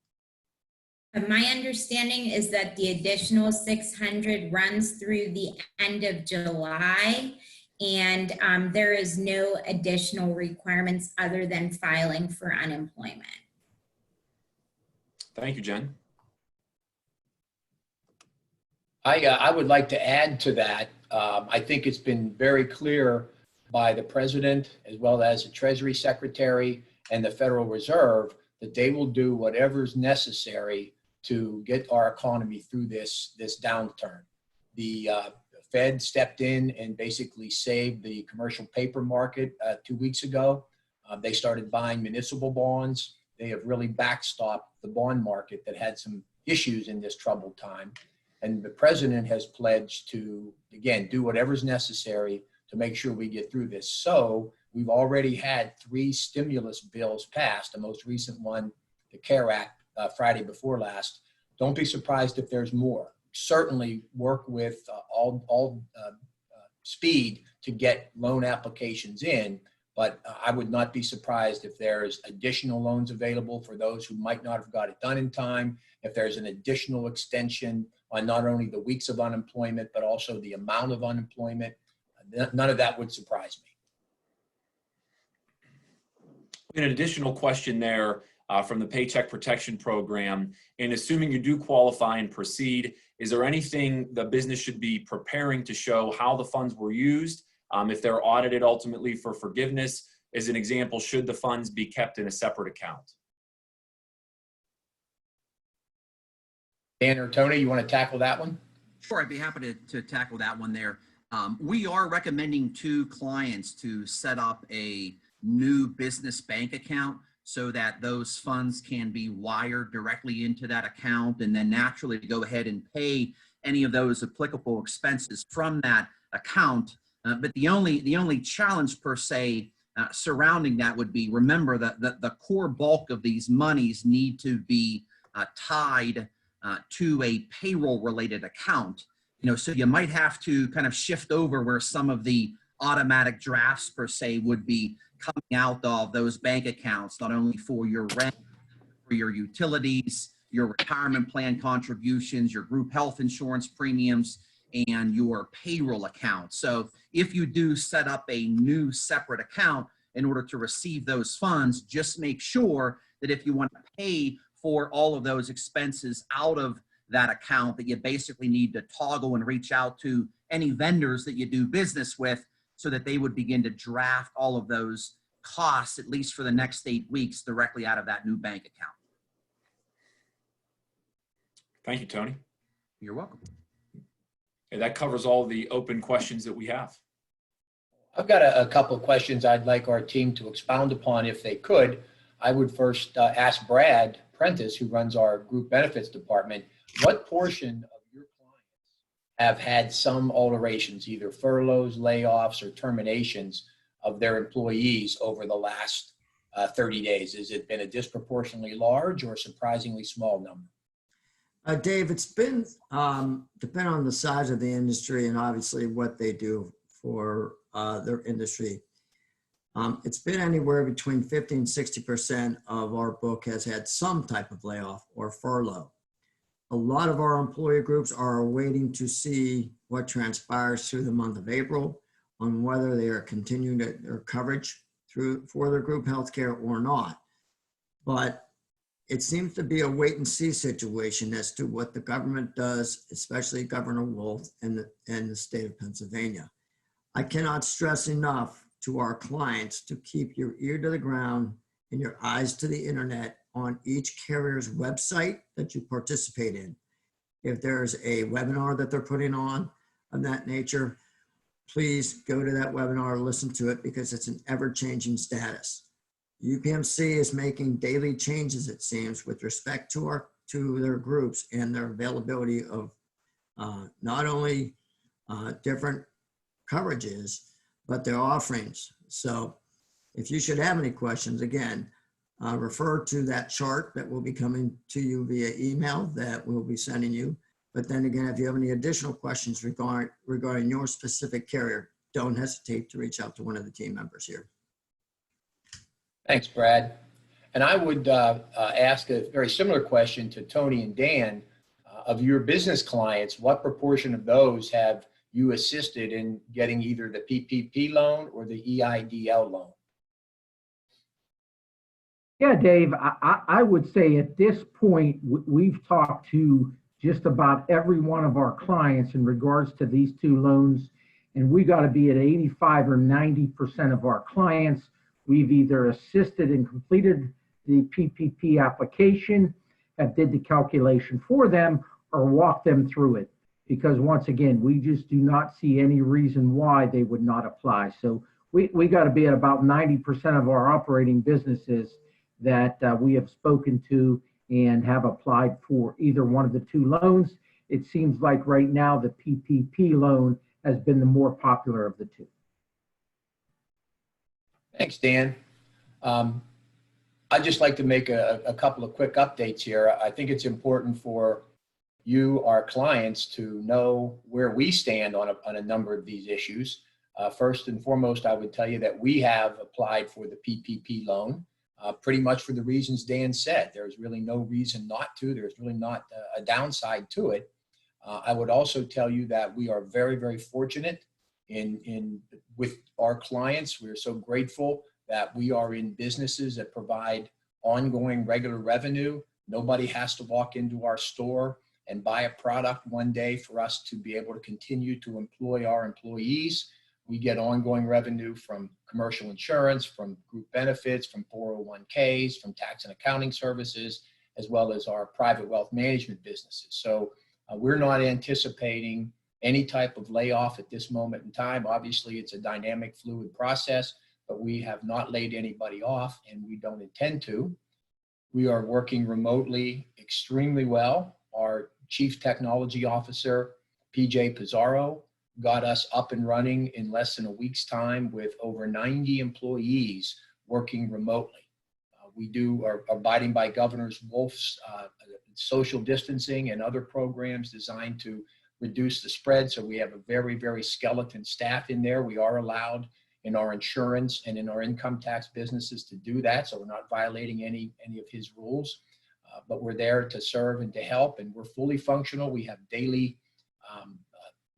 My understanding is that the additional 600 runs through the end of July, and there is no additional requirements other than filing for unemployment. Thank you, Jen. I would like to add to that. I think it's been very clear by the president as well as the Treasury Secretary and the Federal Reserve that they will do whatever's necessary to get our economy through this downturn. The Fed stepped in and basically saved the commercial paper market 2 weeks ago. They started buying municipal bonds. They have really backstopped the bond market that had some issues in this troubled time. And the president has pledged to, again, do whatever's necessary to make sure we get through this. So we've already had 3 stimulus bills passed, the most recent one, the CARE Act, Friday before last. Don't be surprised if there's more. Certainly work with all speed to get loan applications in, but I would not be surprised if there's additional loans available for those who might not have got it done in time, if there's an additional extension on not only the weeks of unemployment, but also the amount of unemployment. None of that would surprise me. An additional question there from the Paycheck Protection Program. And assuming you do qualify and proceed, is there anything the business should be preparing to show how the funds were used? If they're audited ultimately for forgiveness, as an example, should the funds be kept in a separate account? Dan or Tony, you want to tackle that one? Sure, I'd be happy to tackle that one there. We are recommending to clients to set up a new business bank account so that those funds can be wired directly into that account and then naturally go ahead and pay any of those applicable expenses from that account. But the only challenge per se surrounding that would be, remember that the core bulk of these monies need to be tied to a payroll related account. So you might have to kind of shift over where some of the automatic drafts per se would be coming out of those bank accounts, not only for your rent, for your utilities, your retirement plan contributions, your group health insurance premiums, and your payroll account. So if you do set up a new separate account in order to receive those funds, just make sure that if you want to pay for all of those expenses out of that account, that you basically need to toggle and reach out to any vendors that you do business with so that they would begin to draft all of those costs, at least for the next 8 weeks, directly out of that new bank account. Thank you, Tony. You're welcome. And that covers all the open questions that we have. I've got a couple of questions I'd like our team to expound upon if they could. I would first ask Brad Prentice, who runs our group benefits department, what portion of your clients have had some alterations, either furloughs, layoffs, or terminations of their employees over the last 30 days? Has it been a disproportionately large or surprisingly small number? Dave, it's been, depending on the size of the industry and obviously what they do for their industry. It's been anywhere between 50 and 60% of our book has had some type of layoff or furlough. A lot of our employee groups are waiting to see what transpires through the month of April on whether they are continuing their coverage for their group healthcare or not. But it seems to be a wait and see situation as to what the government does, especially Governor Wolf and the state of Pennsylvania. I cannot stress enough to our clients to keep your ear to the ground and your eyes to the internet on each carrier's website that you participate in. If there's a webinar that they're putting on of that nature, please go to that webinar, listen to it, because it's an ever-changing status. UPMC is making daily changes, it seems, with respect to their groups and their availability of not only different coverages, but their offerings. So if you should have any questions, again, refer to that chart that will be coming to you via email that we'll be sending you. But then again, if you have any additional questions regarding your specific carrier, don't hesitate to reach out to one of the team members here. Thanks, Brad. And I would ask a very similar question to Tony and Dan. Of your business clients, what proportion of those have you assisted in getting either the PPP loan or the EIDL loan? Yeah, Dave, I would say at this point, we've talked to just about every one of our clients in regards to these two loans, and we got to be at 85 or 90% of our clients. We've either assisted and completed the PPP application, have did the calculation for them, or walked them through it. Because once again, we just do not see any reason why they would not apply. So we got to be at about 90% of our operating businesses that we have spoken to and have applied for either one of the two loans. It seems like right now the PPP loan has been the more popular of the two. Thanks, Dan. I'd just like to make a couple of quick updates here. I think it's important for you, our clients, to know where we stand on a number of these issues. First and foremost, I would tell you that we have applied for the PPP loan, pretty much for the reasons Dan said. There's really no reason not to. There's really not a downside to it. I would also tell you that we are very, very fortunate with our clients. We're so grateful that we are in businesses that provide ongoing regular revenue. Nobody has to walk into our store and buy a product one day for us to be able to continue to employ our employees. We get ongoing revenue from commercial insurance, from group benefits, from 401ks, from tax and accounting services, as well as our private wealth management businesses. So we're not anticipating any type of layoff at this moment in time. Obviously, it's a dynamic, fluid process, but we have not laid anybody off, and we don't intend to. We are working remotely extremely well. Our Chief Technology Officer, PJ Pizarro, got us up and running in less than a week's time with over 90 employees working remotely. We are abiding by Governor Wolf's social distancing and other programs designed to reduce the spread. So we have a very, very skeleton staff in there. We are allowed in our insurance and in our income tax businesses to do that. So we're not violating any of his rules, but we're there to serve and to help, and we're fully functional. We have daily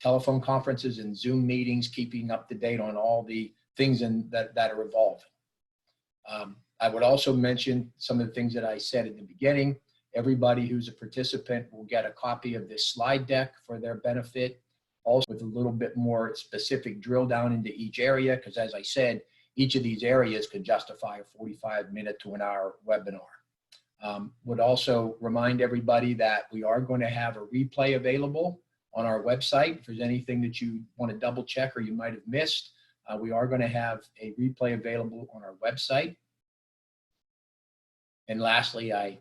telephone conferences and Zoom meetings, keeping up to date on all the things that are evolving. I would also mention some of the things that I said at the beginning. Everybody who's a participant will get a copy of this slide deck for their benefit, also with a little bit more specific drill down into each area, because as I said, each of these areas could justify a 45-minute to an hour webinar. Would also remind everybody that we are going to have a replay available on our website. If there's anything that you want to double check or you might have missed, we are going to have a replay available on our website. And lastly, I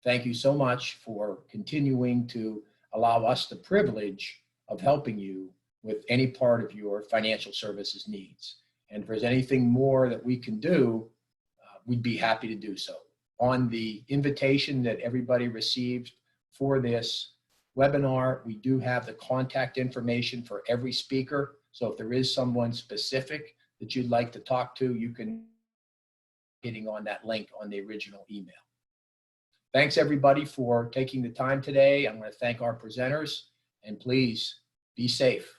thank you so much for continuing to allow us the privilege of helping you with any part of your financial services needs. And if there's anything more that we can do, we'd be happy to do so. On the invitation that everybody received for this webinar, we do have the contact information for every speaker So if there is someone specific that you'd like to talk to, you can hitting on that link on the original email. Thanks everybody for taking the time today. I'm going to thank our presenters, and please be safe.